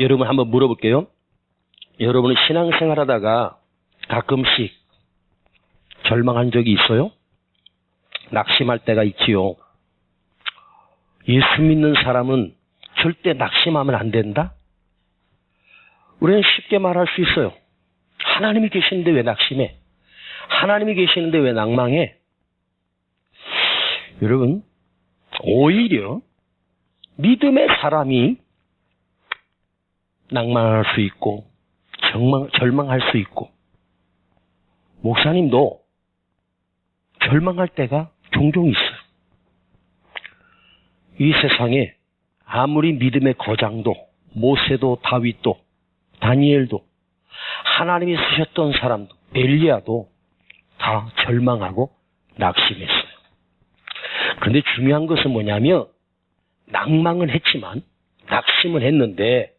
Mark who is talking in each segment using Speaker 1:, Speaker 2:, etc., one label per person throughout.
Speaker 1: 여러분 한번 물어볼게요. 여러분은 신앙생활 하다가 가끔씩 절망한 적이 있어요? 낙심할 때가 있지요. 예수 믿는 사람은 절대 낙심하면 안 된다? 우리는 쉽게 말할 수 있어요. 하나님이 계시는데 왜 낙심해? 하나님이 계시는데 왜 낭망해? 여러분, 오히려 믿음의 사람이 낭만할 수 있고 절망할 수 있고, 목사님도 절망할 때가 종종 있어요. 이 세상에 아무리 믿음의 거장도 모세도 다윗도 다니엘도 하나님이 쓰셨던 사람도 엘리야도 다 절망하고 낙심했어요. 그런데 중요한 것은 뭐냐면 낭망은 했지만 낙심은 했는데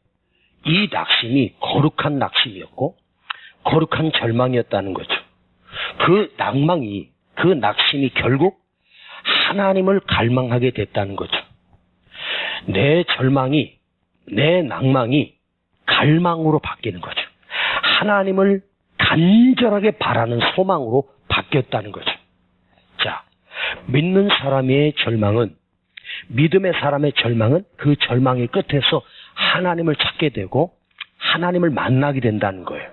Speaker 1: 이 낙심이 거룩한 낙심이었고 거룩한 절망이었다는 거죠. 그 낭망이, 그 낙심이 결국 하나님을 갈망하게 됐다는 거죠. 내 절망이, 내 낭망이 갈망으로 바뀌는 거죠. 하나님을 간절하게 바라는 소망으로 바뀌었다는 거죠. 자, 믿는 사람의 절망은, 믿음의 사람의 절망은 그 절망의 끝에서 하나님을 찾게 되고 하나님을 만나게 된다는 거예요.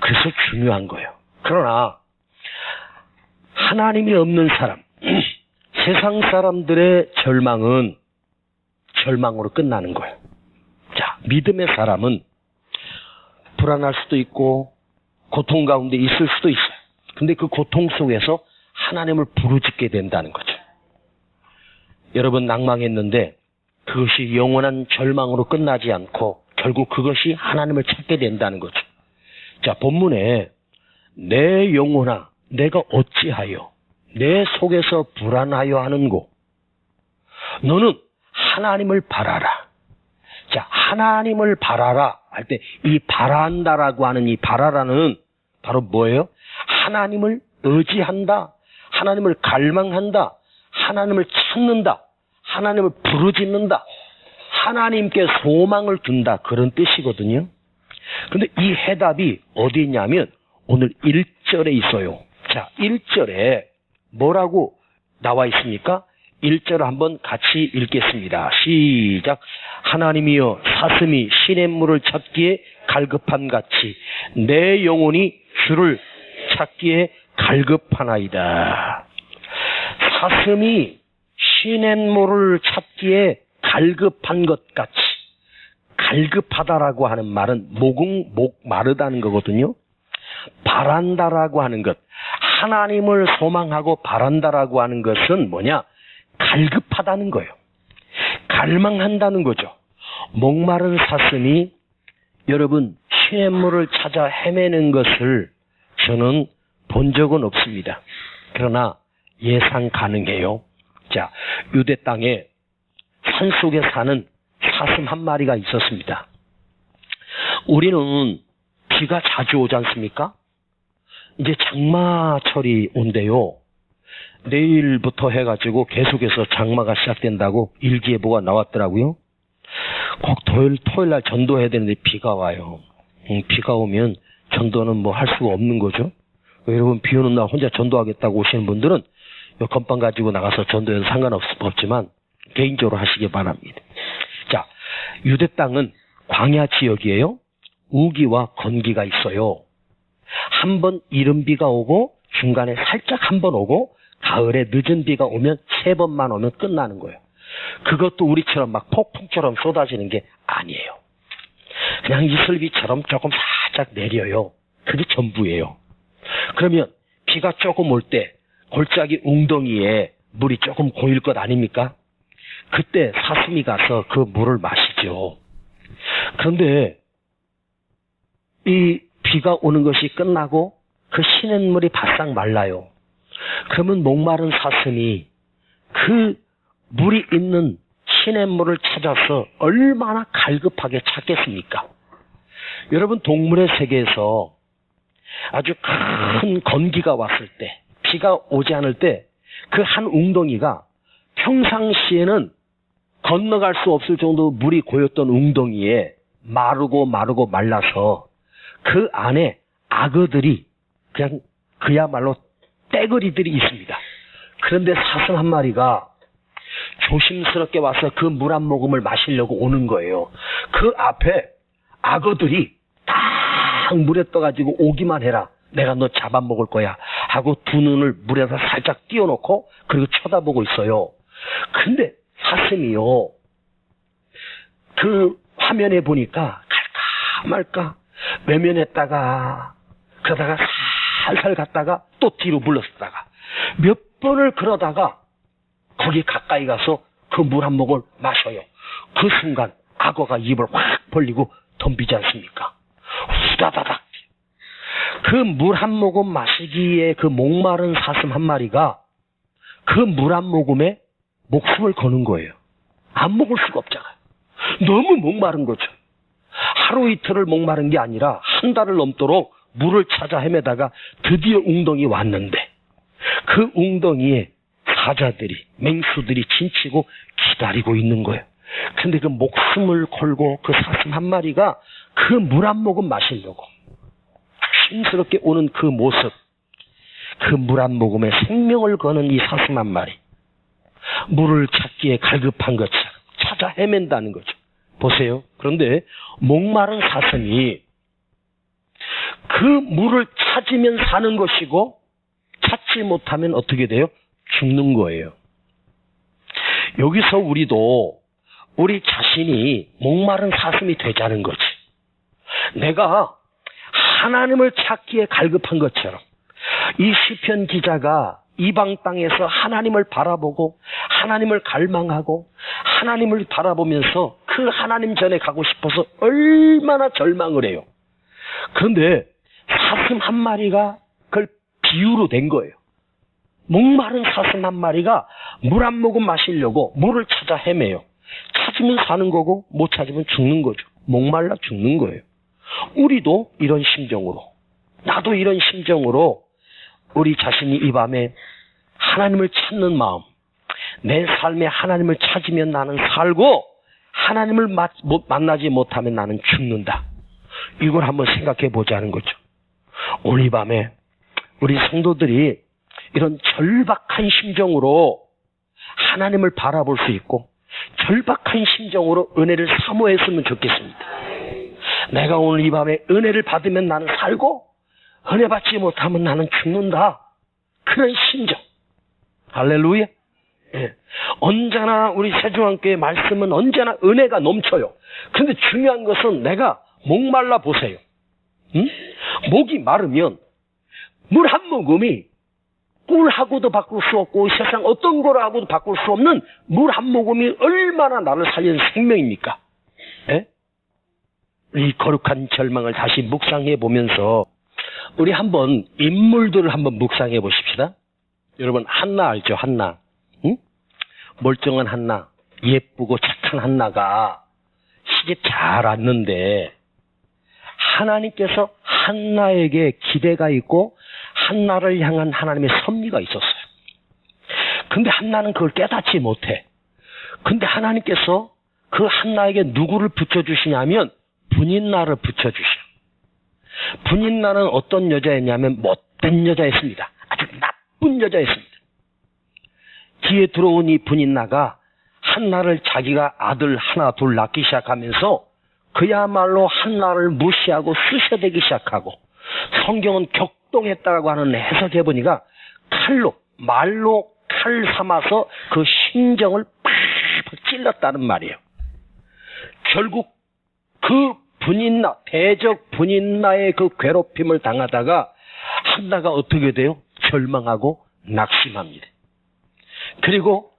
Speaker 1: 그래서 중요한 거예요. 그러나 하나님이 없는 사람, 세상 사람들의 절망은 절망으로 끝나는 거예요. 자, 믿음의 사람은 불안할 수도 있고 고통 가운데 있을 수도 있어요. 근데 그 고통 속에서 하나님을 부르짖게 된다는 거죠. 여러분 낭망했는데 그것이 영원한 절망으로 끝나지 않고 결국 그것이 하나님을 찾게 된다는 거죠. 자, 본문에 내 영혼아 내가 어찌하여 내 속에서 불안하여 하는고 너는 하나님을 바라라. 자, 하나님을 바라라 할 때 이 바란다라고 하는 이 바라라는 바로 뭐예요? 하나님을 의지한다. 하나님을 갈망한다. 하나님을 찾는다. 하나님을 부르짖는다. 하나님께 소망을 둔다. 그런 뜻이거든요. 근데 이 해답이 어디 있냐면 오늘 1절에 있어요. 자, 1절에 뭐라고 나와 있습니까? 1절 한번 같이 읽겠습니다. 시작. 하나님이여 사슴이 시냇물을 찾기에 갈급한 같이 내 영혼이 주를 찾기에 갈급하나이다. 사슴이 시냇물을 찾기에 갈급한 것 같이, 갈급하다라고 하는 말은 목 마르다는 거거든요. 바란다라고 하는 것, 하나님을 소망하고 바란다라고 하는 것은 뭐냐? 갈급하다는 거예요. 갈망한다는 거죠. 목마른 사슴이 여러분 시냇물을 찾아 헤매는 것을 저는 본 적은 없습니다. 그러나 예상 가능해요. 자, 유대 땅에 산속에 사는 사슴 한 마리가 있었습니다. 우리는 비가 자주 오지 않습니까? 이제 장마철이 온대요. 내일부터 해가지고 계속해서 장마가 시작된다고 일기예보가 나왔더라고요. 꼭 토요일 날 전도해야 되는데 비가 와요. 비가 오면 전도는 뭐 할 수가 없는 거죠. 여러분 비 오는 날 혼자 전도하겠다고 오시는 분들은 건빵 가지고 나가서 전도해도 상관없지만 개인적으로 하시기 바랍니다. 자, 유대 땅은 광야 지역이에요. 우기와 건기가 있어요. 한 번 이른 비가 오고 중간에 살짝 한 번 오고 가을에 늦은 비가 오면 3번만 오면 끝나는 거예요. 그것도 우리처럼 막 폭풍처럼 쏟아지는 게 아니에요. 그냥 이슬비처럼 조금 살짝 내려요. 그게 전부예요. 그러면 비가 조금 올 때 골짜기 웅덩이에 물이 조금 고일 것 아닙니까? 그때 사슴이 가서 그 물을 마시죠. 그런데 이 비가 오는 것이 끝나고 그 시냇물이 바싹 말라요. 그러면 목마른 사슴이 그 물이 있는 시냇물을 찾아서 얼마나 갈급하게 찾겠습니까? 여러분 동물의 세계에서 아주 큰 건기가 왔을 때, 비가 오지 않을 때 그 한 웅덩이가 평상시에는 건너갈 수 없을 정도로 물이 고였던 웅덩이에 마르고 말라서 그 안에 악어들이 그냥 그야말로 떼거리들이 있습니다. 그런데 사슴 한 마리가 조심스럽게 와서 그 물 한 모금을 마시려고 오는 거예요. 그 앞에 악어들이 딱 물에 떠가지고 오기만 해라. 내가 너 잡아먹을 거야. 하고 두 눈을 물에서 살짝 띄워놓고 그리고 쳐다보고 있어요. 근데 사슴이요. 그 화면에 보니까 갈까 말까 외면했다가 그러다가 살살 갔다가 또 뒤로 물러섰다가 몇 번을 그러다가 거기 가까이 가서 그 물 한 모금을 마셔요. 그 순간 악어가 입을 확 벌리고 덤비지 않습니까? 후다다닥. 그 물 한 모금 마시기에 그 목마른 사슴 한 마리가 그 물 한 모금에 목숨을 거는 거예요. 안 먹을 수가 없잖아요. 너무 목마른 거죠. 하루 이틀을 목마른 게 아니라 한 달을 넘도록 물을 찾아 헤매다가 드디어 웅덩이 왔는데 그 웅덩이에 사자들이, 맹수들이 진치고 기다리고 있는 거예요. 근데 그 목숨을 걸고 그 사슴 한 마리가 그 물 한 모금 마시려고 조심스럽게 오는 그 모습, 그 물 한 모금에 생명을 거는 이 사슴 한 마리, 물을 찾기에 갈급한 것처럼 찾아 헤맨다는 거죠. 보세요. 그런데 목마른 사슴이 그 물을 찾으면 사는 것이고 찾지 못하면 어떻게 돼요? 죽는 거예요. 여기서 우리도 우리 자신이 목마른 사슴이 되자는 거지. 내가 하나님을 찾기에 갈급한 것처럼 이 시편 기자가 이방 땅에서 하나님을 바라보고 하나님을 갈망하고 하나님을 바라보면서 그 하나님 전에 가고 싶어서 얼마나 절망을 해요. 그런데 사슴 한 마리가 그걸 비유로 된 거예요. 목마른 사슴 한 마리가 물 한 모금 마시려고 물을 찾아 헤매요. 찾으면 사는 거고 못 찾으면 죽는 거죠. 목말라 죽는 거예요. 우리도 이런 심정으로, 나도 이런 심정으로 우리 자신이 이 밤에 하나님을 찾는 마음, 내 삶에 하나님을 찾으면 나는 살고 하나님을 만나지 못하면 나는 죽는다. 이걸 한번 생각해 보자는 거죠. 오늘 이 밤에 우리 성도들이 이런 절박한 심정으로 하나님을 바라볼 수 있고 절박한 심정으로 은혜를 사모했으면 좋겠습니다. 내가 오늘 이 밤에 은혜를 받으면 나는 살고 은혜 받지 못하면 나는 죽는다. 그런 심정. 할렐루야. 예. 언제나 우리 세종안교회 말씀은 언제나 은혜가 넘쳐요. 그런데 중요한 것은 내가 목말라 보세요. 응? 목이 마르면 물 한 모금이 꿀하고도 바꿀 수 없고 세상 어떤 거라고도 바꿀 수 없는 물 한 모금이 얼마나 나를 살리는 생명입니까? 예? 이 거룩한 절망을 다시 묵상해 보면서 우리 한번 인물들을 한번 묵상해 보십시다. 여러분 한나 알죠? 한나. 응? 멀쩡한 한나, 예쁘고 착한 한나가 시집 잘 왔는데 하나님께서 한나에게 기대가 있고 한나를 향한 하나님의 섭리가 있었어요. 근데 한나는 그걸 깨닫지 못해. 근데 하나님께서 그 한나에게 누구를 붙여주시냐면 분인나를 붙여주셔. 분인나는 어떤 여자였냐면 못된 여자였습니다. 아주 나쁜 여자였습니다. 뒤에 들어온 이 분인나가 한나를 자기가 아들 하나 둘 낳기 시작하면서 그야말로 한나를 무시하고 쑤셔대기 시작하고 성경은 격동했다고 하는 해석해 보니까 말로 칼 삼아서 그 심정을 팍 찔렀다는 말이에요. 결국 그 분인나, 대적 분인나의 그 괴롭힘을 당하다가 한나가 어떻게 돼요? 절망하고 낙심합니다. 그리고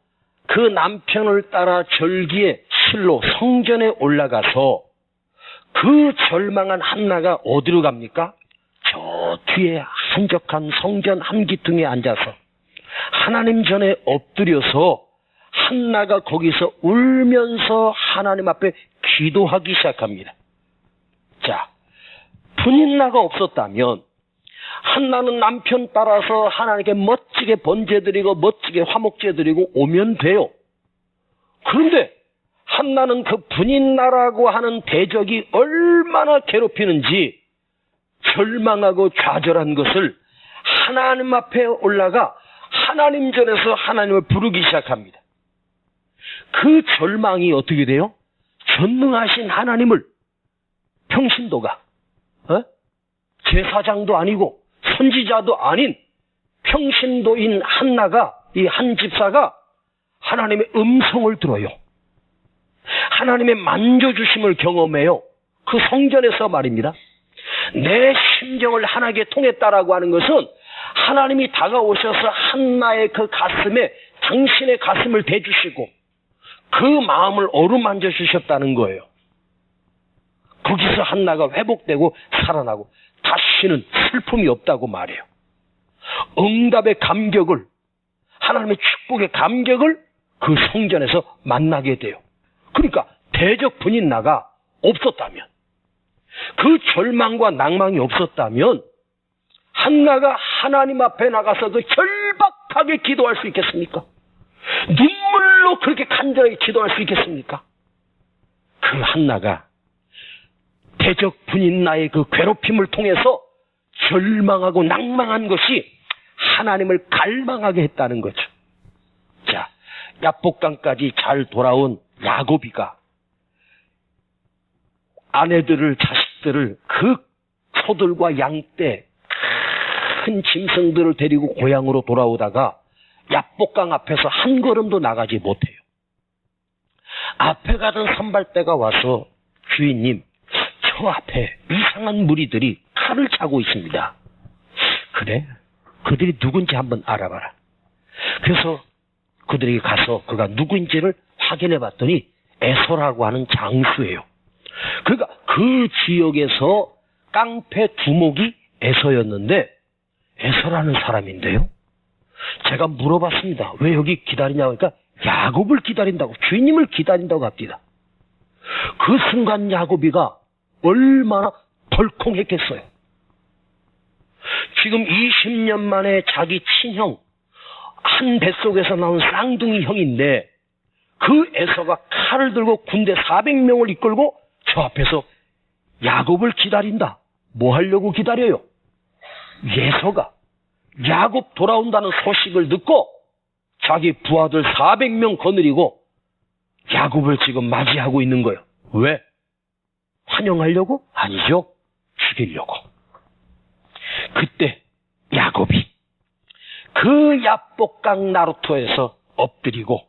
Speaker 1: 그 남편을 따라 절기에 실로 성전에 올라가서 그 절망한 한나가 어디로 갑니까? 저 뒤에 한적한 성전 한기퉁에 앉아서 하나님 전에 엎드려서 한나가 거기서 울면서 하나님 앞에 기도하기 시작합니다. 자, 분인나가 없었다면 한나는 남편 따라서 하나님께 멋지게 번제드리고 멋지게 화목제드리고 오면 돼요. 그런데 한나는 그 분인나라고 하는 대적이 얼마나 괴롭히는지 절망하고 좌절한 것을 하나님 앞에 올라가 하나님 전에서 하나님을 부르기 시작합니다. 그 절망이 어떻게 돼요? 전능하신 하나님을 평신도가 제사장도 아니고 선지자도 아닌 평신도인 한나가, 이 한 집사가 하나님의 음성을 들어요. 하나님의 만져주심을 경험해요. 그 성전에서 말입니다. 내 심정을 하나님께 통했다라고 하는 것은 하나님이 다가오셔서 한나의 그 가슴에 당신의 가슴을 대주시고 그 마음을 어루만져 주셨다는 거예요. 거기서 한나가 회복되고 살아나고 다시는 슬픔이 없다고 말해요. 응답의 감격을, 하나님의 축복의 감격을 그 성전에서 만나게 돼요. 그러니까 대적 분인나가 없었다면, 그 절망과 낭망이 없었다면 한나가 하나님 앞에 나가서도 절박하게 기도할 수 있겠습니까? 눈물로 그렇게 간절하게 기도할 수 있겠습니까? 그 한나가 대적 분인나의 그 괴롭힘을 통해서 절망하고 낭망한 것이 하나님을 갈망하게 했다는 거죠. 자, 야복강까지 잘 돌아온 야곱이가 아내들을, 자식들을, 그 소들과 양떼, 큰 짐승들을 데리고 고향으로 돌아오다가 야복강 앞에서 한 걸음도 나가지 못해요. 앞에 가던 선발대가 와서 주인님, 저 앞에 이상한 무리들이 칼을 차고 있습니다. 그래? 그들이 누군지 한번 알아봐라. 그래서 그들에게 가서 그가 누구인지를 확인해 봤더니 에서라고 하는 장수예요. 그러니까 그 지역에서 깡패 두목이 에서였는데 에서라는 사람인데요. 제가 물어봤습니다. 왜 여기 기다리냐고 하니까 야곱을 기다린다고, 주인님을 기다린다고 합니다. 그 순간 야곱이가 얼마나 덜컹했겠어요. 지금 20년 만에 자기 친형, 한 뱃속에서 나온 쌍둥이 형인데 그 에서가 칼을 들고 군대 400명을 이끌고 저 앞에서 야곱을 기다린다. 뭐 하려고 기다려요? 에서가 야곱 돌아온다는 소식을 듣고 자기 부하들 400명 거느리고 야곱을 지금 맞이하고 있는 거예요. 왜? 환영하려고? 아니죠. 죽이려고. 그때 야곱이 그 야복강 나루터에서 엎드리고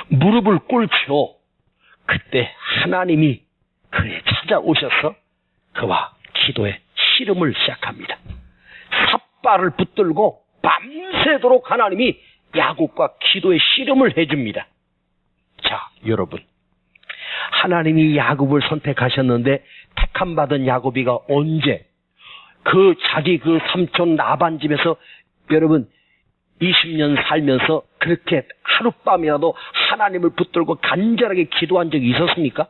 Speaker 1: 무릎을 꿇죠. 그때 하나님이 그에 찾아오셔서 그와 기도의 씨름을 시작합니다. 삿발을 붙들고 밤새도록 하나님이 야곱과 기도의 씨름을 해줍니다. 자, 여러분, 하나님이 야곱을 선택하셨는데 택함받은 야곱이가 언제 자기 그 삼촌 라반 집에서 여러분 20년 살면서 그렇게 하룻밤이라도 하나님을 붙들고 간절하게 기도한 적이 있었습니까?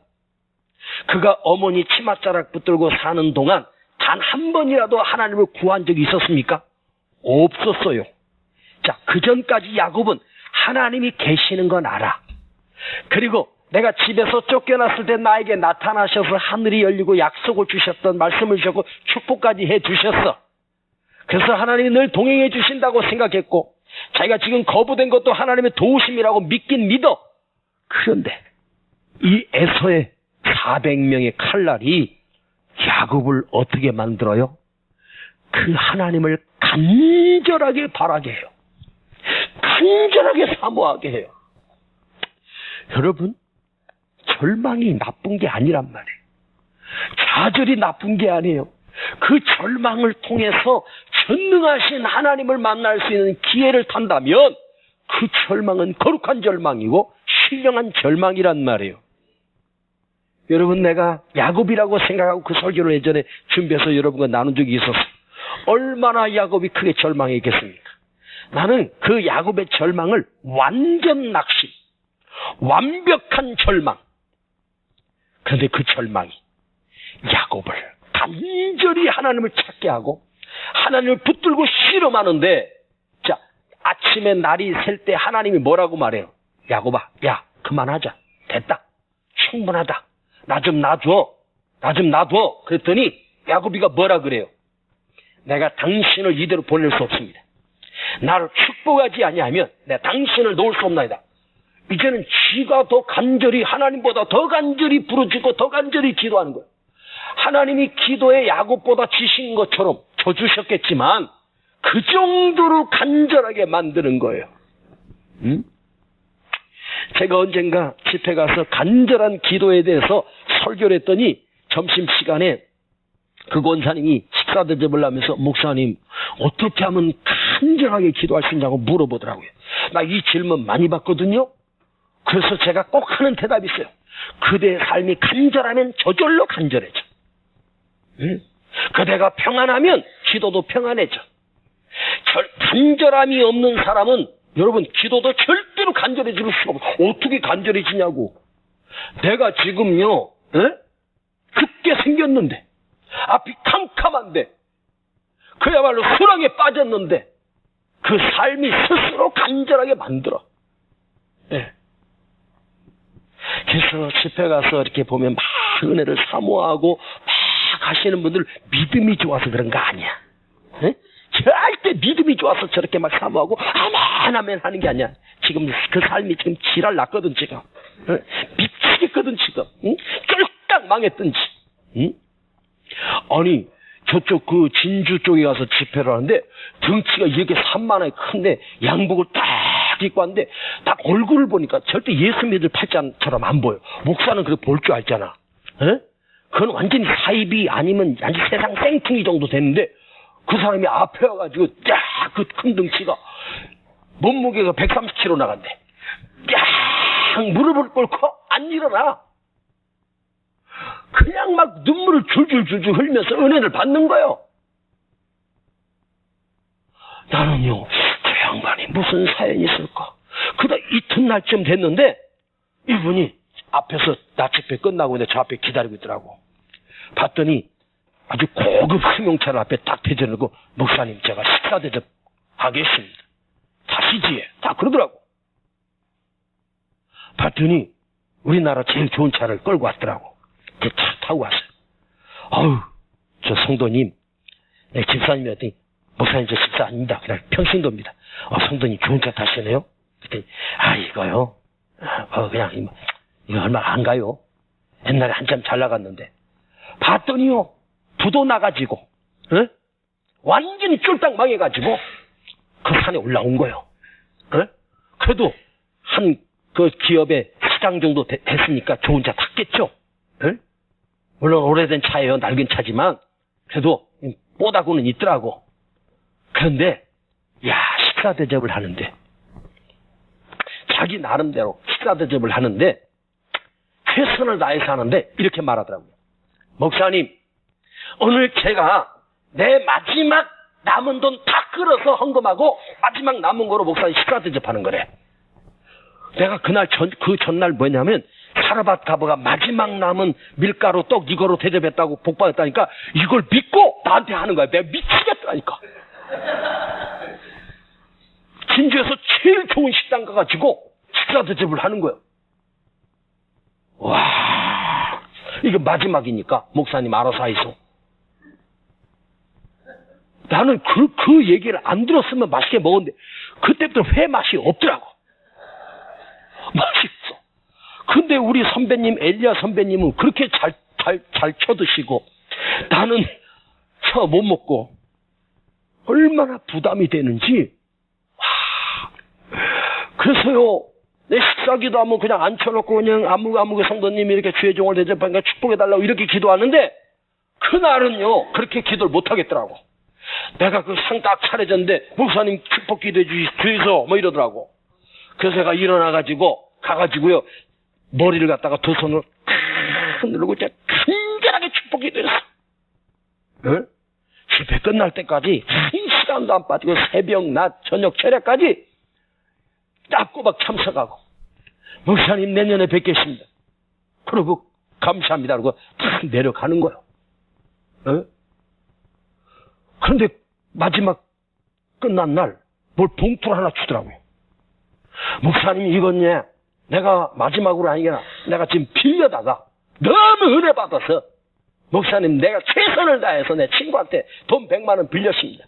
Speaker 1: 그가 어머니 치맛자락 붙들고 사는 동안 단 한 번이라도 하나님을 구한 적이 있었습니까? 없었어요. 자, 그 전까지 야곱은 하나님이 계시는 건 알아. 그리고 내가 집에서 쫓겨났을 때 나에게 나타나셔서 하늘이 열리고 약속을 주셨던, 말씀을 주셨고 축복까지 해주셨어. 그래서 하나님이 늘 동행해 주신다고 생각했고 자기가 지금 거부된 것도 하나님의 도우심이라고 믿긴 믿어. 그런데 이 에서의 400명의 칼날이 야곱을 어떻게 만들어요? 그 하나님을 간절하게 바라게 해요. 간절하게 사모하게 해요. 여러분, 절망이 나쁜 게 아니란 말이에요. 좌절이 나쁜 게 아니에요. 그 절망을 통해서 전능하신 하나님을 만날 수 있는 기회를 탄다면 그 절망은 거룩한 절망이고 신령한 절망이란 말이에요. 여러분, 내가 야곱이라고 생각하고 그 설교를 예전에 준비해서 여러분과 나눈 적이 있었어요. 얼마나 야곱이 크게 절망했겠습니까? 나는 그 야곱의 절망을 완전 낙심, 완벽한 절망. 그런데 그 절망이 야곱을 간절히 하나님을 찾게 하고 하나님을 붙들고 씨름하는데, 자, 아침에 날이 셀 때 하나님이 뭐라고 말해요? 야곱아, 야, 그만하자. 됐다. 충분하다. 나 좀 놔줘. 나 좀 놔둬. 그랬더니 야곱이가 뭐라 그래요? 내가 당신을 이대로 보낼 수 없습니다. 나를 축복하지 아니하면 내가 당신을 놓을 수 없나이다. 이제는 지가 더 간절히, 하나님보다 더 간절히 부르짖고 더 간절히 기도하는 거예요. 하나님이 기도에 야곱보다 지신 것처럼 져주셨겠지만 그 정도로 간절하게 만드는 거예요. 제가 언젠가 집회 가서 간절한 기도에 대해서 설교를 했더니 점심시간에 그 권사님이 식사 대접을 하면서 목사님 어떻게 하면 간절하게 기도할 수 있냐고 물어보더라고요. 나 이 질문 많이 받거든요. 그래서 제가 꼭 하는 대답이 있어요. 그대의 삶이 간절하면 저절로 간절해져. 그대가 평안하면 기도도 평안해져. 간절함이 없는 사람은 여러분 기도도 절대로 간절해질 수가 없어. 어떻게 간절해지냐고. 내가 지금요 급게 생겼는데 앞이 캄캄한데 그야말로 수렁에 빠졌는데 그 삶이 스스로 간절하게 만들어. 네. 그래서 집회 가서 이렇게 보면 막 은혜를 사모하고 막 하시는 분들 믿음이 좋아서 그런 거 아니야. 네? 절대 믿음이 좋아서 저렇게 막 사모하고 아멘 하는 게 아니야. 지금 그 삶이 지금 지랄 났거든 지금. 미치겠거든 지금. 쫄딱 망했든지. 아니 저쪽 그 진주 쪽에 가서 집회를 하는데 등치가 이렇게 산만하게 큰데 양복을 딱 입고 왔는데 딱 얼굴을 보니까 절대 예수 믿을 팔자처럼 안 보여. 목사는 그렇게 볼 줄 알잖아. 에? 그건 완전히 사이비 아니면 완전 세상 생풍이 정도 되는데 그 사람이 앞에 와가지고 딱 그 큰 등치가 몸무게가 130kg 나간대. 딱 무릎을 꿇고 안 일어나. 그냥 막 눈물을 줄줄줄줄 흘리면서 은혜를 받는 거예요. 나는요, 저 양반이 무슨 사연이 있을까? 그러다 이튿날쯤 됐는데 이분이 앞에서 나 집회 끝나고 내 저 앞에 기다리고 있더라고. 봤더니 아주 고급 승용차를 앞에 딱 대져놓고 목사님 제가 식사 대접하겠습니다. 다시지에 다 그러더라고. 봤더니 우리나라 제일 좋은 차를 끌고 왔더라고. 그 차 타고 왔어요. 아우 저 성도님 집사님이었더니 목사님 저 식사 아닙니다. 그냥 평신도입니다. 성도님 좋은 차 타시네요. 그랬더니 이거요 그냥 이거 얼마 안 가요. 옛날에 한참 잘 나갔는데 봤더니요 부도 나가지고 완전히 쫄딱 망해가지고 그 산에 올라온 거예요. 그래도 한 그 기업의 시장 정도 됐으니까 좋은 차 탔겠죠. 물론 오래된 차예요. 낡은 차지만 그래도 뽀다구는 있더라고. 그런데 식사 대접을 하는데 자기 나름대로 식사 대접을 하는데 최선을 다해서 하는데 이렇게 말하더라고요. 목사님 오늘 제가 내 마지막 남은 돈 다 끌어서 헌금하고 마지막 남은 거로 목사님 식사 대접하는 거래. 내가 그날 그 전날 뭐냐면 사르밧 가버가 마지막 남은 밀가루 떡 이거로 대접했다고 복받았다니까 이걸 믿고 나한테 하는 거야. 내가 미치겠다니까. 진주에서 제일 좋은 식당 가가지고 식사 대접을 하는 거야. 와, 이게 마지막이니까 목사님 알아서 하이소. 나는 그 얘기를 안 들었으면 맛있게 먹었는데 그때부터 회 맛이 없더라고. 맛있어. 근데 우리 선배님 엘리야 선배님은 그렇게 잘 쳐드시고 나는 못 먹고 얼마나 부담이 되는지. 그래서요 내 식사기도 하면 그냥 앉혀놓고 그냥 아무 성도님이 이렇게 주의 종을 대접하니까 축복해달라고 이렇게 기도하는데 그날은요 그렇게 기도를 못하겠더라고. 내가 그 상 딱 차려졌는데 목사님 축복 기도해 주이소 뭐 이러더라고. 그래서 제가 일어나가지고 가가지고요 머리를 갖다가 두 손으로 누르고 이제 간절하게 축복 기도했어. 집회 끝날 때까지 한 시간도 안 빠지고 새벽 낮 저녁 철야까지 딱 꼬박 참석하고 목사님 내년에 뵙겠습니다. 그러고 감사합니다. 그러고 딱 내려가는 거예요. 그런데 마지막 끝난 날 뭘 봉투를 하나 주더라고요. 목사님 이건요 내가 마지막으로 아니라 내가 지금 빌려다가 너무 은혜 받아서 목사님 내가 최선을 다해서 내 친구한테 돈 100만 원 빌렸습니다.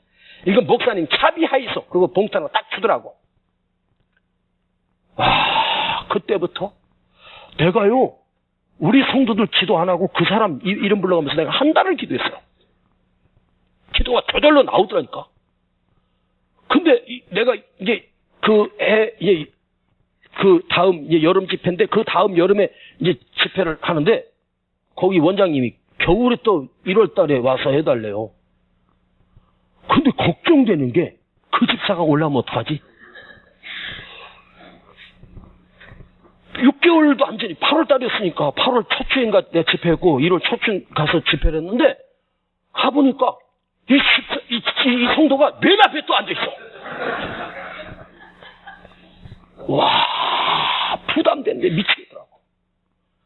Speaker 1: 이건 목사님 차비하이소. 그리고 봉투 하나 딱 주더라고. 그때부터 내가요 우리 성도들 기도 안 하고 그 사람 이름 불러가면서 내가 한 달을 기도했어요. 기도가 저절로 나오더라니까. 근데 내가 이제 그 다음 여름 집회인데 그 다음 여름에 이제 집회를 하는데 거기 원장님이 겨울에 또 1월 달에 와서 해달래요. 근데 걱정되는 게 그 집사가 올라오면 어떡하지? 6개월도 안 전에 8월 달이었으니까 8월 초쯤인가 내가 집회했고 1월 초쯤 가서 집회를 했는데 가보니까 이 성도가 맨 앞에 또 앉아있어. 와, 부담된데 미치겠더라고.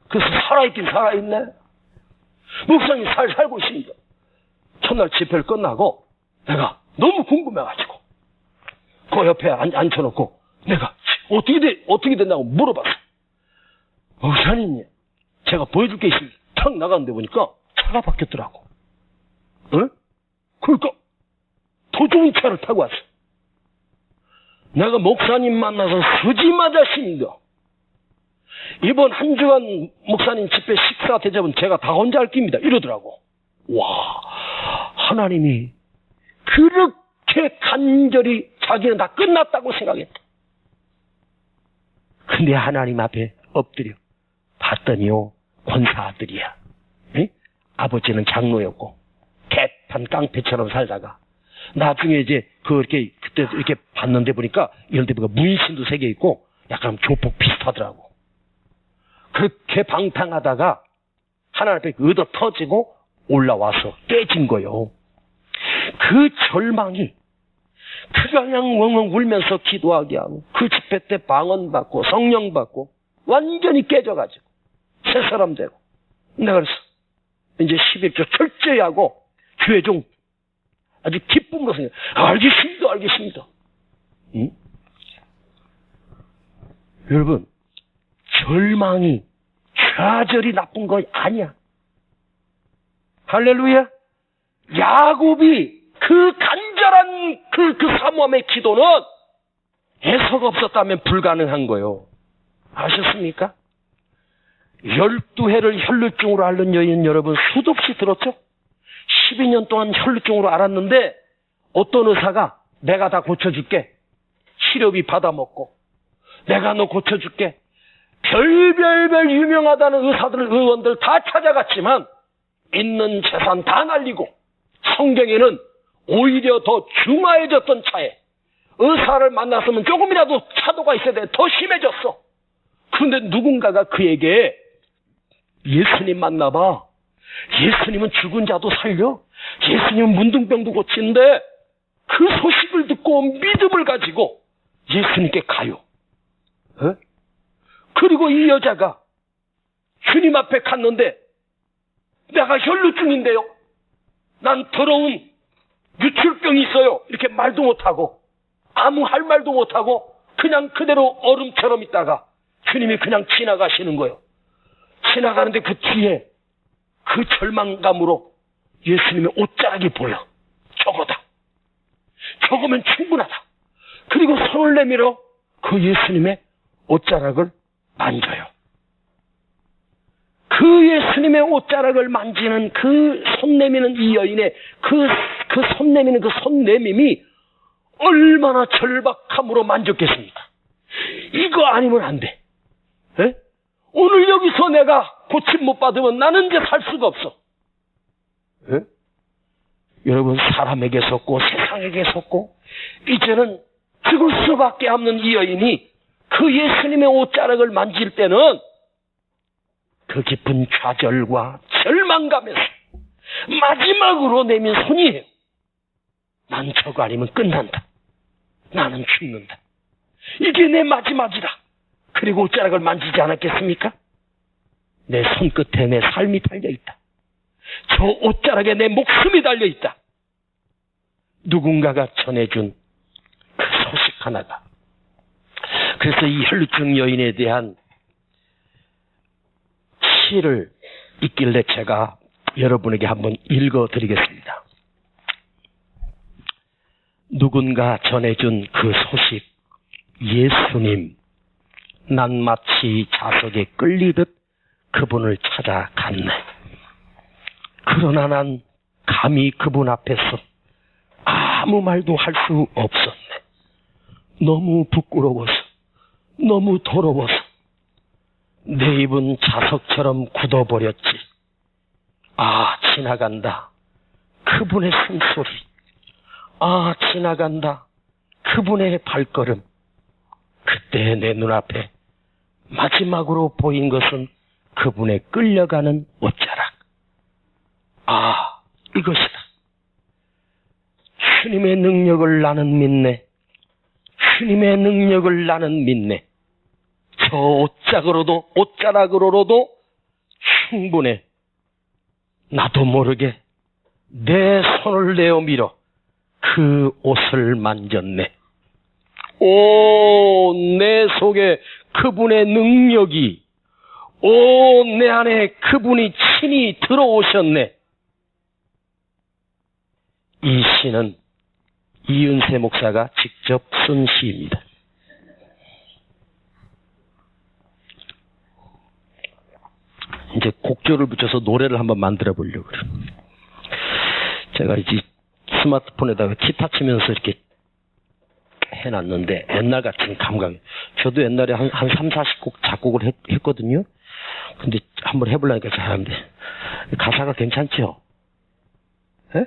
Speaker 1: 그래서 살아있긴 살아있네. 목사님 살고 있습니다. 첫날 집회를 끝나고 내가 너무 궁금해가지고 그 옆에 앉혀놓고 내가 어떻게 된다고 물어봤어. 목사님, 제가 보여줄 게 있습니다. 탁 나갔는데 보니까 차가 바뀌었더라고. 응? 그러니까 더 좋은 차를 타고 왔어. 내가 목사님 만나서 서지 맞았습니다. 이번 한 주간 목사님 집회 식사 대접은 제가 다 혼자 할 겁니다. 이러더라고. 와, 하나님이 그렇게 간절히 자기는 다 끝났다고 생각했다. 근데 하나님 앞에 엎드려 봤더니요, 권사 아들이야. 응? 아버지는 장로였고 개판 깡패처럼 살다가 나중에 이제 그때 이렇게 봤는데 보니까 이런 데 보니까 문신도 새겨 있고 약간 교복 비슷하더라고. 그렇게 방탕하다가 하나님 앞에 얻어 터지고 올라와서 깨진 거요. 그 절망이 그가 그냥 엉엉 울면서 기도하게 하고 그 집회 때 방언 받고 성령 받고 완전히 깨져가지고 새 사람 되고 내가 그래서 이제 11조 철저히 하고 교회 좀 아주 기쁨으로 생각. 알겠습니다. 응? 여러분, 절망이 좌절이 나쁜 거 아니야. 할렐루야. 야곱이 그 간절한 그 사모함의 기도는 애서가 없었다면 불가능한 거예요. 아셨습니까? 12해를 혈루증으로 앓는 여인 여러분 수도 없이 들었죠? 12년 동안 혈루증으로 앓았는데 어떤 의사가 내가 다 고쳐줄게. 치료비 받아먹고 내가 너 고쳐줄게. 별별별 유명하다는 의원들 다 찾아갔지만 있는 재산 다 날리고 성경에는 오히려 더 중화해졌던 차에 의사를 만났으면 조금이라도 차도가 있어야 돼. 더 심해졌어. 그런데 누군가가 그에게 예수님 만나봐. 예수님은 죽은 자도 살려. 예수님은 문둥병도 고치는데 그 소식을 듣고 믿음을 가지고 예수님께 가요. 에? 그리고 이 여자가 주님 앞에 갔는데 내가 혈루증인데요. 난 더러운 유출병이 있어요. 이렇게 말도 못하고 아무 할 말도 못하고 그냥 그대로 얼음처럼 있다가 주님이 그냥 지나가시는 거예요. 지나가는데 그 뒤에 그 절망감으로 예수님의 옷자락이 보여. 저거다. 저거면 충분하다. 그리고 손을 내밀어 그 예수님의 옷자락을 만져요. 그 예수님의 옷자락을 만지는 그 손 내미는 이 여인의 그 손 내미는 그 손 내밈이 얼마나 절박함으로 만졌겠습니까? 이거 아니면 안 돼. 에? 오늘 여기서 내가 고침 못 받으면 나는 이제 살 수가 없어. 에? 여러분, 사람에게 속고 세상에게 속고 이제는 죽을 수밖에 없는 이 여인이 그 예수님의 옷자락을 만질 때는 그 깊은 좌절과 절망감에서 마지막으로 내민 손이에요. 난 저거 아니면 끝난다. 나는 죽는다. 이게 내 마지막이다. 그리고 옷자락을 만지지 않았겠습니까? 내 손끝에 내 삶이 달려있다. 저 옷자락에 내 목숨이 달려있다. 누군가가 전해준 그 소식 하나가. 그래서 이 혈루증 여인에 대한 시를 있길래 제가 여러분에게 한번 읽어드리겠습니다. 누군가 전해준 그 소식, 예수님, 난 마치 자석에 끌리듯 그분을 찾아갔네. 그러나 난 감히 그분 앞에서 아무 말도 할 수 없었네. 너무 부끄러워서, 너무 더러워서 내 입은 자석처럼 굳어버렸지. 아, 지나간다. 그분의 숨소리. 아, 지나간다. 그분의 발걸음. 그때 내 눈앞에 마지막으로 보인 것은 그분의 끌려가는 옷자락. 아, 이것이다. 주님의 능력을 나는 믿네. 주님의 능력을 나는 믿네. 저 옷자락으로도 충분해. 나도 모르게 내 손을 내어 밀어 그 옷을 만졌네. 오, 내 속에 그분의 능력이, 오, 내 안에 그분이 친히 들어오셨네. 이 시는 이은세 목사가 직접 쓴 시입니다. 이제 곡조를 붙여서 노래를 한번 만들어 보려고 그래요. 제가 이제 스마트폰에다가 기타 치면서 이렇게 해놨는데 옛날 같은 감각이. 저도 옛날에 한 3, 40곡 작곡을 했거든요. 근데 한번 해보려니까 잘하는데 가사가 괜찮죠? 에?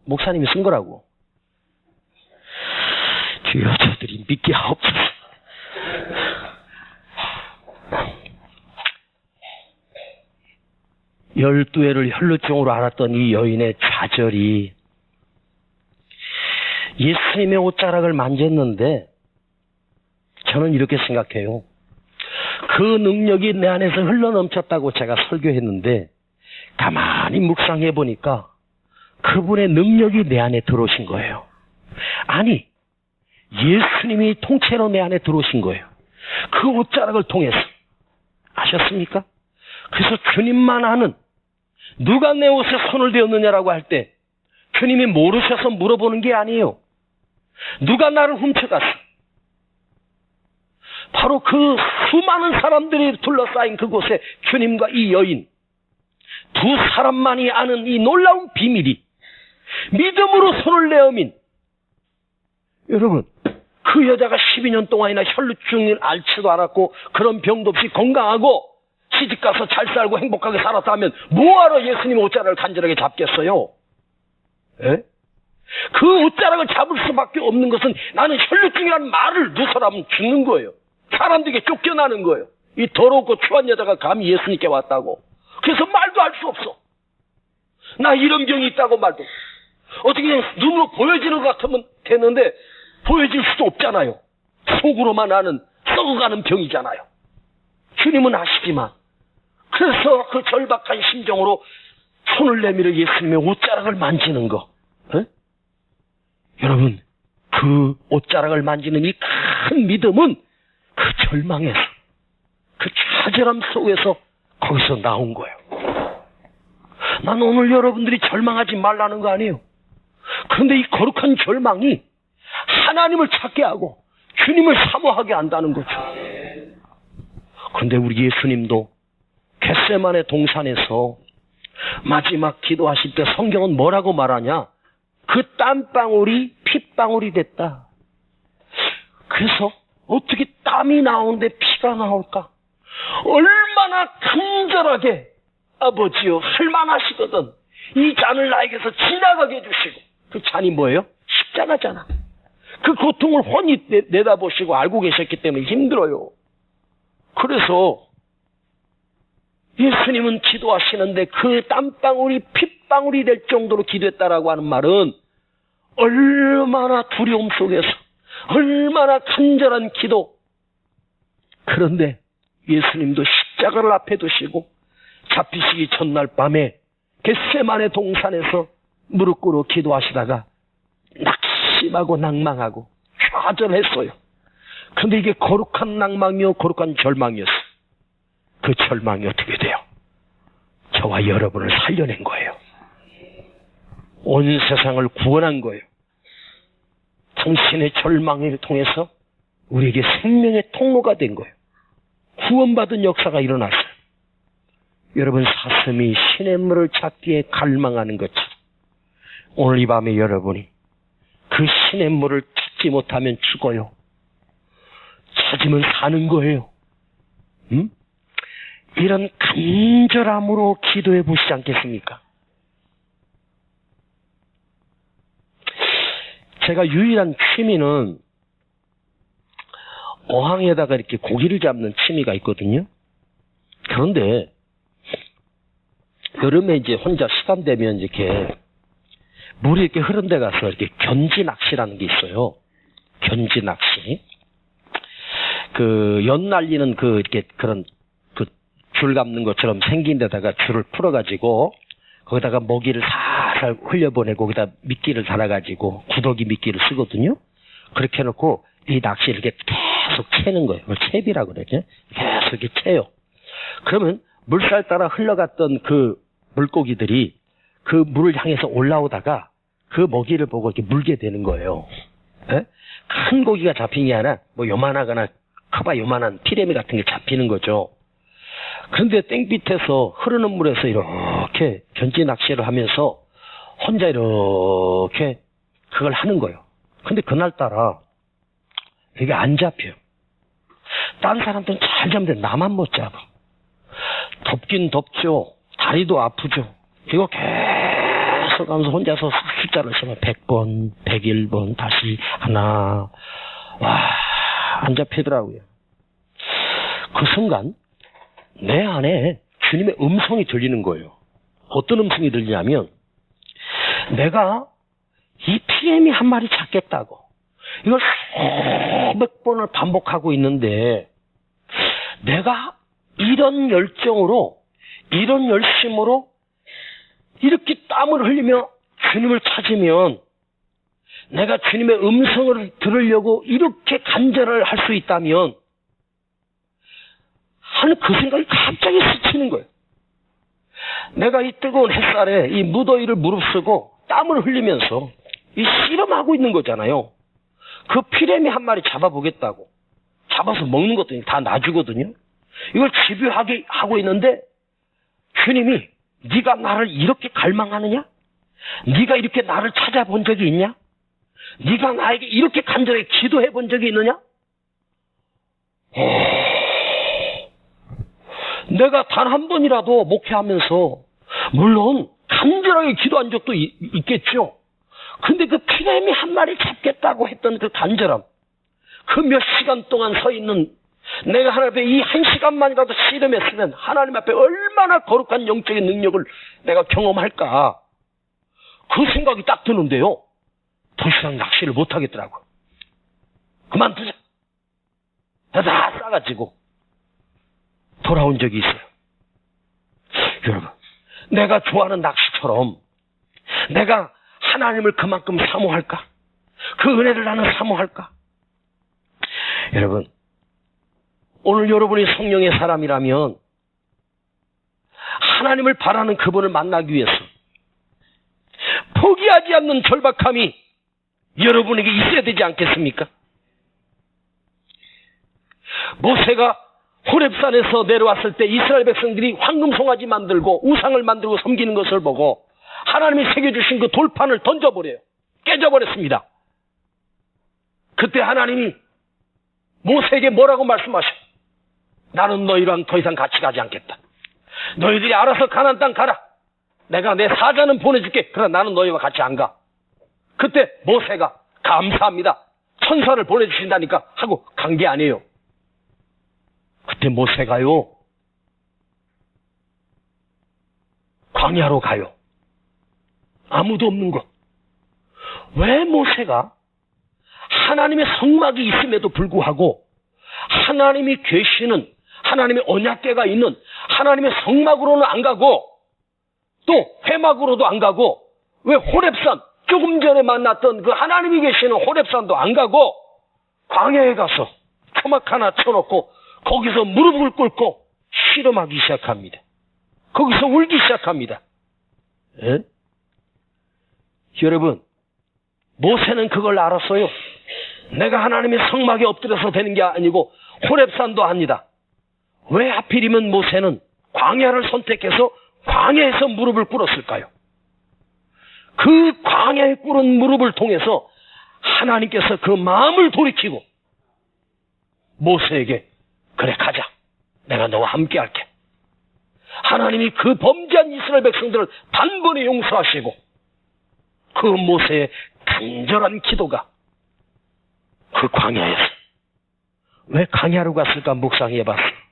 Speaker 1: 목사님이 쓴 거라고. 주 여자들이 믿기 없어서. 열두 해를 혈루증으로 앓았던 이 여인의 좌절이 예수님의 옷자락을 만졌는데 저는 이렇게 생각해요. 그 능력이 내 안에서 흘러넘쳤다고 제가 설교했는데 가만히 묵상해 보니까 그분의 능력이 내 안에 들어오신 거예요. 아니, 예수님이 통째로 내 안에 들어오신 거예요. 그 옷자락을 통해서. 아셨습니까? 그래서 주님만 아는, 누가 내 옷에 손을 대었느냐라고 할 때 주님이 모르셔서 물어보는 게 아니에요. 누가 나를 훔쳐갔어? 바로 그 수많은 사람들이 둘러싸인 그곳에 주님과 이 여인, 두 사람만이 아는 이 놀라운 비밀이 믿음으로 손을 내어민. 여러분, 그 여자가 12년 동안이나 혈루증을 앓지도 않았고 그런 병도 없이 건강하고 시집가서 잘 살고 행복하게 살았다면 뭐하러 예수님 옷자락을 간절하게 잡겠어요? 에? 그 옷자락을 잡을 수밖에 없는 것은 나는 혈루증이라는 말을 누설하면 죽는 거예요. 사람들에게 쫓겨나는 거예요. 이 더럽고 추한 여자가 감히 예수님께 왔다고. 그래서 말도 할 수 없어. 나 이런 병이 있다고 말도. 어떻게 그냥 눈으로 보여지는 것 같으면 되는데 보여질 수도 없잖아요. 속으로만 아는 썩어가는 병이잖아요. 주님은 아시지만. 그래서 그 절박한 심정으로 손을 내밀어 예수님의 옷자락을 만지는 거. 에? 여러분, 그 옷자락을 만지는 이 큰 믿음은 그 절망에서, 그 좌절함 속에서 거기서 나온 거예요. 난 오늘 여러분들이 절망하지 말라는 거 아니에요. 그런데 이 거룩한 절망이 하나님을 찾게 하고 주님을 사모하게 한다는 거죠. 그런데 우리 예수님도 겟세마네 동산에서 마지막 기도하실 때 성경은 뭐라고 말하냐? 그 땀방울이 핏방울이 됐다. 그래서 어떻게 땀이 나오는데 피가 나올까? 얼마나 간절하게 아버지여 할만하시거든 이 잔을 나에게서 지나가게 해주시고. 그 잔이 뭐예요? 십자가잖아. 그 고통을 훤히 내다보시고 알고 계셨기 때문에 힘들어요. 그래서 예수님은 기도하시는데 그 땀방울이 핏방울이 될 정도로 기도했다라고 하는 말은 얼마나 두려움 속에서 얼마나 간절한 기도. 그런데 예수님도 십자가를 앞에 두시고 잡히시기 전날 밤에 겟세마네 동산에서 무릎 꿇어 기도하시다가 낙심하고 낭망하고 좌절했어요. 그런데 이게 거룩한 낭망이요 거룩한 절망이었어요. 그 절망이 어떻게 돼요? 저와 여러분을 살려낸 거예요. 온 세상을 구원한 거예요. 당신의 절망을 통해서 우리에게 생명의 통로가 된 거예요. 구원받은 역사가 일어났어요. 여러분 사슴이 시냇물을 찾기에 갈망하는 것처럼 오늘 이 밤에 여러분이 그 시냇물을 찾지 못하면 죽어요. 찾으면 사는 거예요. 이런 간절함으로 기도해 보시지 않겠습니까? 제가 유일한 취미는 어항에다가 이렇게 고기를 잡는 취미가 있거든요. 그런데 여름에 이제 혼자 시간 되면 이렇게 물이 이렇게 흐른 데 가서 이렇게 견지 낚시라는 게 있어요. 견지 낚시. 그 연 날리는 그 이렇게 그런 그 줄 감는 것처럼 생긴 데다가 줄을 풀어가지고 거기다가 먹이를 살살 흘려보내고 거기다 미끼를 달아가지고 구더기 미끼를 쓰거든요. 그렇게 해놓고 이 낚시를 이렇게 계속 채는 거예요. 그걸 채비라고 그러죠. 계속 이렇게 채요. 그러면 물살 따라 흘러갔던 그 물고기들이 그 물을 향해서 올라오다가 그 먹이를 보고 이렇게 물게 되는 거예요. 에? 큰 고기가 잡힌 게 아니라 뭐 요만하거나 커봐 요만한 피레미 같은 게 잡히는 거죠. 그런데 땡빛에서 흐르는 물에서 이렇게 견지 낚시를 하면서 혼자 이렇게 그걸 하는 거예요. 근데 그날따라 이게 안 잡혀요. 다른 사람들은 잘 잡는데 나만 못 잡아. 덥긴 덥죠. 다리도 아프죠. 이거 계속 하면서 혼자서 숫자를 세면 100번, 101번, 다시 하나. 와, 안 잡히더라고요. 그 순간 내 안에 주님의 음성이 들리는 거예요. 어떤 음성이 들리냐면 내가 이 피레미 한 마리 잡겠다고 이걸 수백 번을 반복하고 있는데 내가 이런 열정으로 이런 열심으로 이렇게 땀을 흘리며 주님을 찾으면 내가 주님의 음성을 들으려고 이렇게 간절을 할 수 있다면 하는 그 생각이 갑자기 스치는 거예요. 내가 이 뜨거운 햇살에 이 무더위를 무릅쓰고 땀을 흘리면서 이 씨름하고 있는 거잖아요. 그 피레미 한 마리 잡아보겠다고. 잡아서 먹는 것도 다 놔주거든요. 이걸 집요하게 하고 있는데 주님이 네가 나를 이렇게 갈망하느냐? 네가 이렇게 나를 찾아본 적이 있냐? 네가 나에게 이렇게 간절히 기도해 본 적이 있느냐? 내가 단 한 번이라도 목회하면서 물론 간절하게 기도한 적도 있겠죠. 근데 그 피레미 한 마리 잡겠다고 했던 그 간절함, 그 몇 시간 동안 서 있는 내가 하나님 앞에 이 한 시간만이라도 씨름했으면 하나님 앞에 얼마나 거룩한 영적인 능력을 내가 경험할까. 그 생각이 딱 드는데요. 더 이상 낚시를 못 하겠더라고. 그만두자. 다 싸가지고 돌아온 적이 있어요. 여러분, 내가 좋아하는 낚시처럼 내가 하나님을 그만큼 사모할까? 그 은혜를 나는 사모할까? 여러분, 오늘 여러분이 성령의 사람이라면 하나님을 바라는 그분을 만나기 위해서 포기하지 않는 절박함이 여러분에게 있어야 되지 않겠습니까? 모세가 호렙산에서 내려왔을 때 이스라엘 백성들이 황금송아지 만들고 우상을 만들고 섬기는 것을 보고 하나님이 새겨주신 그 돌판을 던져버려요. 깨져버렸습니다. 그때 하나님이 모세에게 뭐라고 말씀하셔? 나는 너희랑 더 이상 같이 가지 않겠다. 너희들이 알아서 가나안 땅 가라. 내가 내 사자는 보내줄게. 그러나 나는 너희와 같이 안 가. 그때 모세가 감사합니다. 천사를 보내주신다니까 하고 간 게 아니에요. 그때 모세가요, 광야로 가요. 아무도 없는 곳. 왜 모세가 하나님의 성막이 있음에도 불구하고 하나님이 계시는 하나님의 언약궤가 있는 하나님의 성막으로는 안 가고 또 회막으로도 안 가고 왜 호렙산 조금 전에 만났던 그 하나님이 계시는 호렙산도 안 가고 광야에 가서 초막 하나 쳐놓고 거기서 무릎을 꿇고 씨름하기 시작합니다. 거기서 울기 시작합니다. 에? 여러분, 모세는 그걸 알았어요. 내가 하나님의 성막에 엎드려서 되는 게 아니고 호렙산도 아니다. 왜 하필이면 모세는 광야를 선택해서 광야에서 무릎을 꿇었을까요? 그 광야에 꿇은 무릎을 통해서 하나님께서 그 마음을 돌이키고 모세에게 그래 가자. 내가 너와 함께 할게. 하나님이 그 범죄한 이스라엘 백성들을 단번에 용서하시고 그 모세의 간절한 기도가 그 광야에서 왜 광야로 갔을까 묵상해봤어요.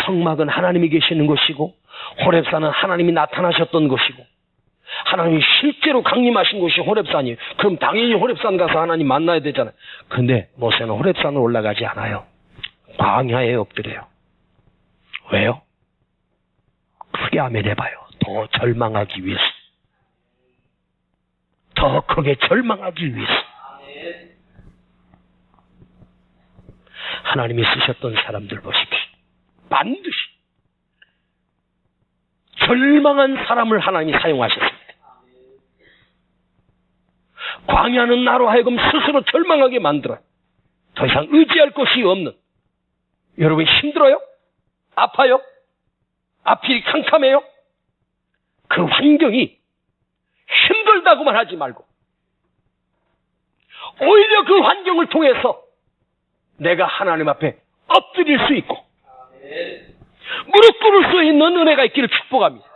Speaker 1: 성막은 하나님이 계시는 곳이고 호렙산은 하나님이 나타나셨던 곳이고 하나님이 실제로 강림하신 곳이 호렙산이에요. 그럼 당연히 호렙산 가서 하나님 만나야 되잖아요. 근데 모세는 호렙산을 올라가지 않아요. 광야에 엎드려요. 왜요? 크게 아멘 해봐요. 더 절망하기 위해서. 더 크게 절망하기 위해서. 하나님이 쓰셨던 사람들 보십시오. 반드시 절망한 사람을 하나님이 사용하셨습니다. 광야는 나로 하여금 스스로 절망하게 만들어요. 더 이상 의지할 곳이 없는. 여러분 힘들어요? 아파요? 앞이 캄캄해요? 그 환경이 힘들다고만 하지 말고 오히려 그 환경을 통해서 내가 하나님 앞에 엎드릴 수 있고 무릎 꿇을 수 있는 은혜가 있기를 축복합니다.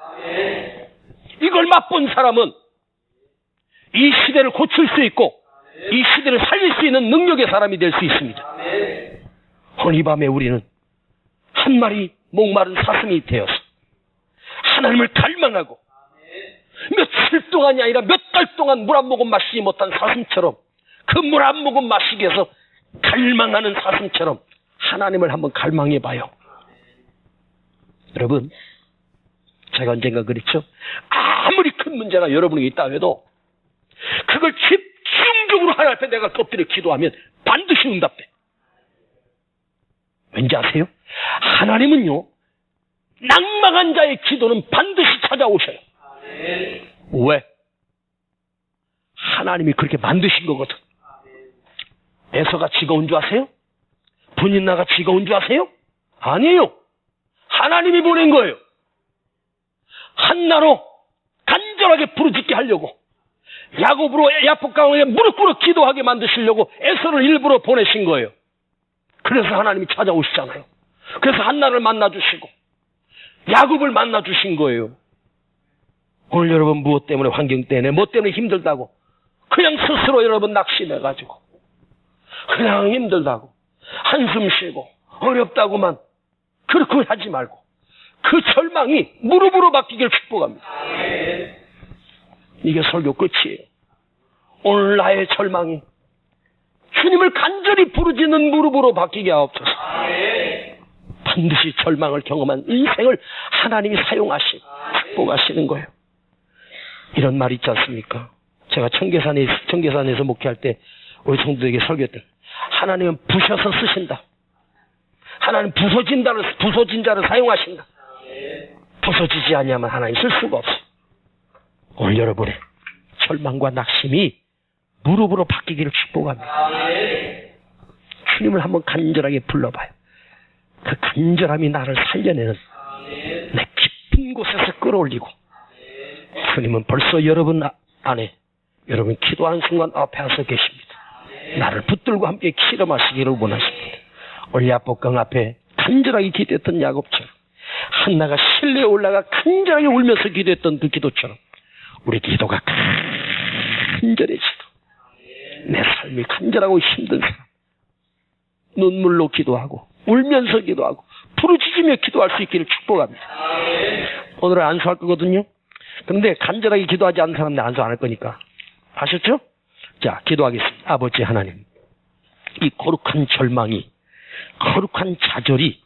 Speaker 1: 이걸 맛본 사람은 이 시대를 고칠 수 있고 이 시대를 살릴 수 있는 능력의 사람이 될 수 있습니다. 오늘 이 밤에 우리는 한 마리 목마른 사슴이 되어서 하나님을 갈망하고 며칠 동안이 아니라 몇 달 동안 물 한 모금 마시지 못한 사슴처럼 그 물 한 모금 마시기 위해서 갈망하는 사슴처럼 하나님을 한번 갈망해 봐요. 여러분, 제가 언젠가 그랬죠? 아무리 큰 문제가 여러분에게 있다 해도 그걸 집중적으로 하나님 앞에 내가 엎드려 기도하면 반드시 응답돼. 왠지 아세요? 하나님은요, 낭망한 자의 기도는 반드시 찾아오셔요. 왜? 하나님이 그렇게 만드신 거거든. 에서가 지가 온 줄 아세요? 분인나가 지가 온 줄 아세요? 아니에요. 하나님이 보낸 거예요. 한나로 간절하게 부르짖게 하려고 야곱으로 야복강에 무릎 꿇어 기도하게 만드시려고 에서를 일부러 보내신 거예요. 그래서 하나님이 찾아오시잖아요. 그래서 한나를 만나주시고 야곱을 만나주신 거예요. 오늘 여러분 무엇 때문에 환경 때문에 뭐 때문에 힘들다고 그냥 스스로 여러분 낙심해가지고 그냥 힘들다고 한숨 쉬고 어렵다고만 그렇게 하지 말고 그 절망이 무릎으로 바뀌길 축복합니다. 이게 설교 끝이에요. 오늘 나의 절망이 주님을 간절히 부르짖는 무릎으로 바뀌게 하옵소서. 반드시 절망을 경험한 인생을 하나님이 사용하시고 축복하시는 거예요. 이런 말 있지 않습니까? 제가 청계산에서 목회할 때 우리 성도에게 설교했던 하나님은 부셔서 쓰신다. 하나님 부서진 자를 사용하신다. 부서지지 아니하면 하나님 쓸 수가 없어. 오늘 여러분의 절망과 낙심이 무릎으로 바뀌기를 축복합니다. 주님을 한번 간절하게 불러봐요. 그 간절함이 나를 살려내는 내 깊은 곳에서 끌어올리고 주님은 벌써 여러분 안에 여러분 기도하는 순간 앞에 와서 계십니다. 나를 붙들고 함께 실험하시기를 원하십니다. 오늘 야복강 앞에 간절하게 기도했던 야곱처럼 한나가 실내에 올라가 간절하게 울면서 기도했던 그 기도처럼 우리 기도가 간절해지고 내 삶이 간절하고 힘든 사람 눈물로 기도하고 울면서 기도하고 부르짖으며 기도할 수 있기를 축복합니다. 오늘은 안수할 거거든요. 그런데 간절하게 기도하지 않는 사람들 안수 안 할 거니까 아셨죠? 자, 기도하겠습니다. 아버지 하나님, 이 거룩한 절망이 거룩한 좌절이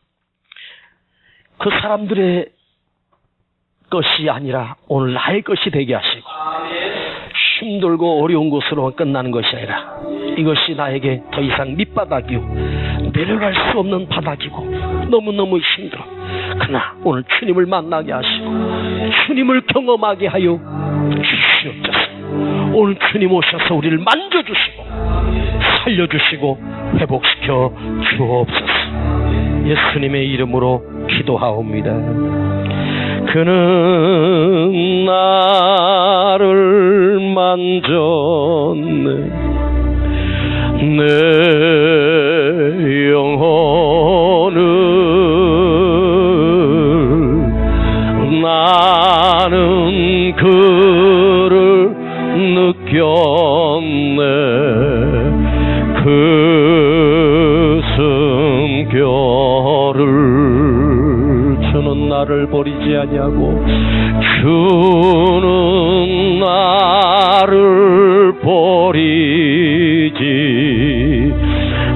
Speaker 1: 그 사람들의 것이 아니라 오늘 나의 것이 되게 하시고 힘들고 어려운 곳으로만 끝나는 것이 아니라 이것이 나에게 더 이상 밑바닥이요 내려갈 수 없는 바닥이고 너무너무 힘들어. 그러나 오늘 주님을 만나게 하시고 주님을 경험하게 하여 주시옵소서. 오늘 주님 오셔서 우리를 만져주시고 살려주시고 회복시켜 주옵소서. 예수님의 이름으로 기도하옵니다. 그는 나를 만졌네. 내 영혼을 나는 그를 느꼈네. 그 숨결을 주는 나를 버리지 아니하고 주는 나를 버리지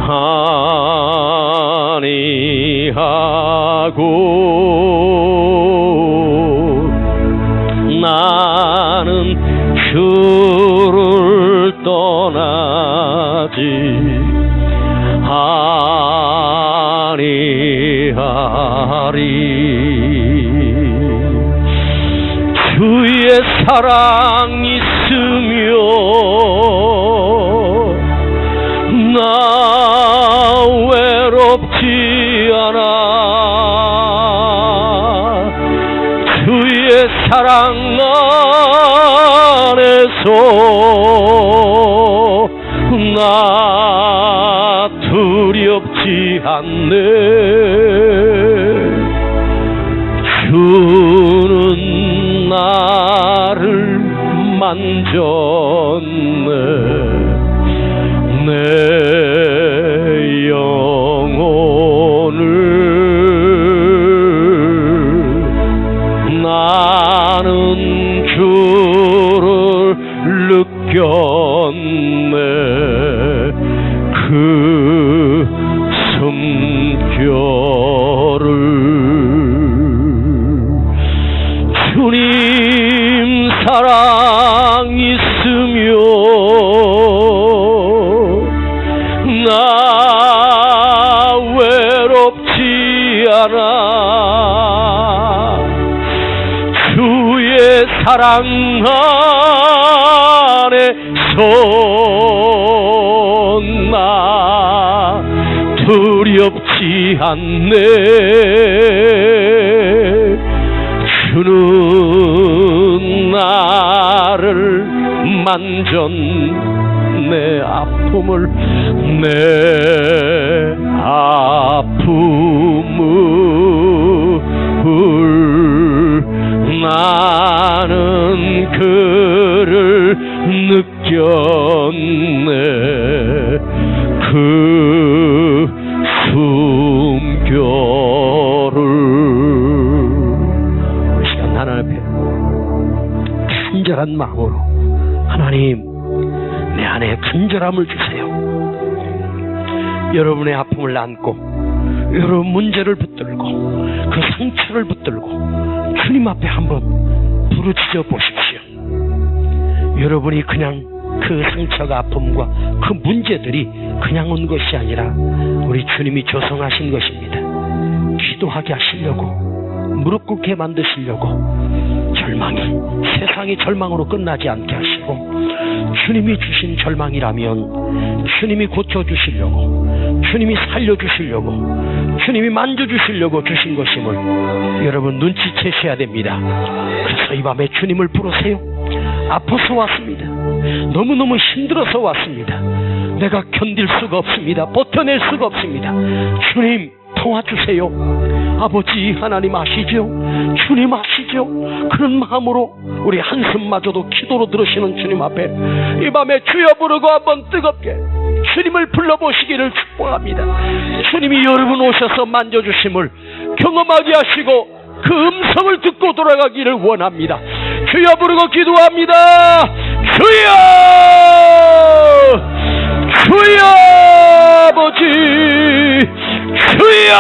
Speaker 1: 아니하고 나는 주를 떠나지 아니하리. 주의 사랑 있으며 나 외롭지 않아. 주의 사랑 안에서 나 두렵지 않네. 주는 나를 만졌네. 내 영혼을 나는 주를 느꼈네. 그 숨결을 주님 사랑 있으며 나 외롭지 않아. 주의 사랑 안에서 나 두렵지 않네. 주는 나를 만졌네. 아픔을 내 아픔을 나는 그를 느꼈네. 그 숨결을 이 시간 하나님 앞에 간절한 마음으로 하나님 내 안에 간절함을 주세요. 여러분의 아픔을 안고 여러분 문제를 붙들고 그 상처를 붙들고 주님 앞에 한번 부르짖어 보십시오. 여러분이 그냥 그 상처가 아픔과 그 문제들이 그냥 온 것이 아니라 우리 주님이 조성하신 것입니다. 기도하게 하시려고 무릎 꿇게 만드시려고 세상이 절망으로 끝나지 않게 하시고 주님이 주신 절망이라면 주님이 고쳐주시려고 주님이 살려주시려고 주님이 만져주시려고 주신 것임을 여러분 눈치채셔야 됩니다. 그래서 이 밤에 주님을 부르세요. 아파서 왔습니다. 너무너무 힘들어서 왔습니다. 내가 견딜 수가 없습니다. 버텨낼 수가 없습니다. 주님 도와주세요. 아버지 하나님 아시죠? 주님 아시죠? 그런 마음으로 우리 한숨마저도 기도로 들으시는 주님 앞에 이 밤에 주여 부르고 한번 뜨겁게 주님을 불러보시기를 축복합니다. 주님이 여러분 오셔서 만져주심을 경험하게 하시고 그 음성을 듣고 돌아가기를 원합니다. 주여 부르고 기도합니다. 주여! 주여 아버지! 주여!